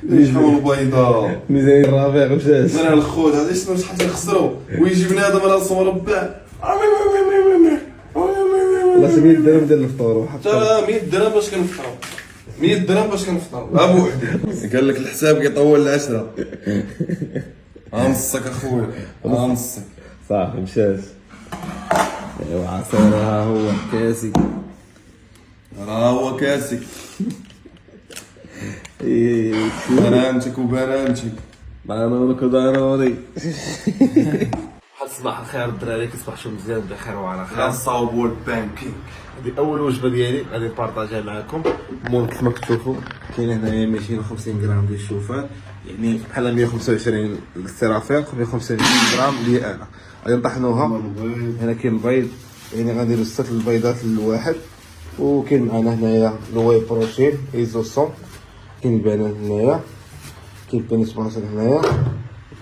شحال البيضاء ميزانية الربيع وشاش انا الخوت هذا شنو شحال تيخسروا ويجي بنادم راسو مربع والله 100 درهم ديال الفطور وحق حتى 100 درهم باش كنفطروا 100 درهم باش كنفطروا ابو وحدي قال لك الحساب كيطول ل10 نصك اخويا نصك صافي مشات. ايوا عصير ها هو كاسي راه هو كاسك بنانتك وبنانتك بانونك ودانوني. صباح الخير الدراري، كتصبحوا مزيان بخير وعلى خير. صاوبوا البانكينغ. هذه اول وجبه ديالي غادي نبارطاجيها معكم. المهم كما كتشوفوا كاين هنايا 250 غرام ديال الشوفان، يعني بحال 125 للسرافيق، 125 غرام لي انا. غادي نطحنوها. هنا كاين البيض، يعني غنديروا 6 البيضات للواحد. وكاين معنا هنايا الواي بروتين ايزوسون، كاين البنان هنايا، كاين بينيت باسل هنايا،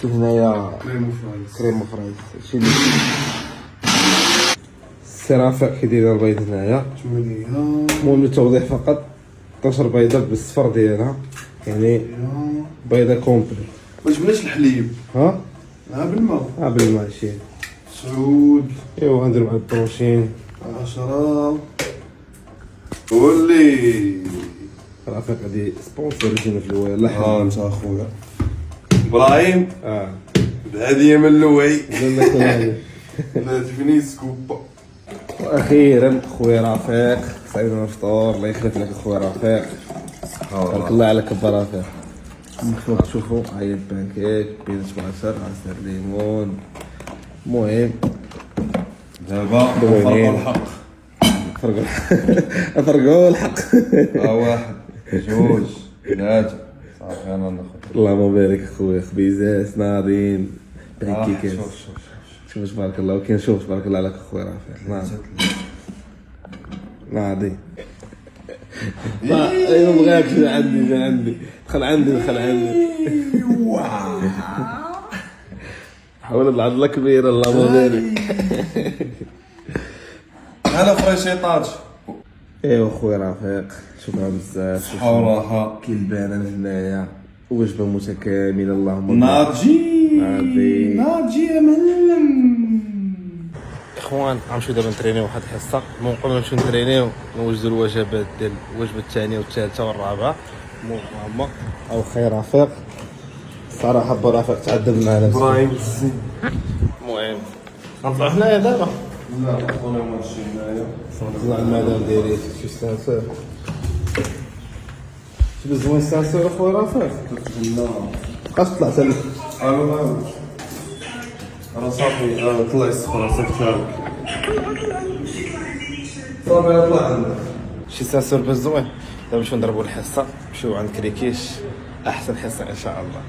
كاين هنايا كريمو فرايز. هادشي اللي السرافيق كيدير البيض هنايا. المهم للتوضيح فقط 12 بيضه بالصفر ديالها، يعني بيضه كومبلي. ما جبناش الحليب ها بالماء بالماء شي سعود. ايوا غندير مع البروشين 10 ولي رافيق غادي سبونسور يجينا في الوايا. الله انت اخويا ابراهيم اه هديه من اللوي يحفظك. لا تفني سكوبا. واخيرا خويا رافيق صايبنا الفطور. الله يخلف لك خويا رافيق، بارك الله عليك با رافيق. كما تشوفوا هاي البانكيك، بينات باتر، عصير ليمون. المهم دابا فرقوا الحق فرقوا الحق. واحد جوج ثلاثة صافي انا ناخذ. اللهم بارك اخويا، خبيزات ناضين بانكيكات. شوف تبارك الله. وكاين شوف تبارك الله عليك اخويا رافيق ناضي. ايوا بغاك جا عندي دخل عندي حاول العضله كبيره. اللهم بارك. هلا فريشيطات. ايوا خويا رافيق شكرا بزاف. صحة وراحة. كاين البنان هنايا، وجبه متكامله. اللهم ناضجي يا معلم. اخوان غنمشيو دابا نترينيو واحد الحصه. المهم قبل ما نمشيو نترينيو نوجدوا الوجبات ديال الوجبه الثانيه والثالثه والرابعه. المهم هما او خير رافيق صراحه با رافيق تعذب معنا ابراهيم الزين. المهم غنطلعوا حنايا دابا. لا انا ماشي هنايا. نطلع المدام ديالي شي ستانسور. شي بزوين ستانسور اخويا رافيق. لا بقاش طلع سالك. انا صافي طلع الصفر صافي طلع عندك شي ستانسور بزوين. دابا نمشيو نضربوا الحصه، نمشيو عند كريكيش احسن حصه ان شاء الله.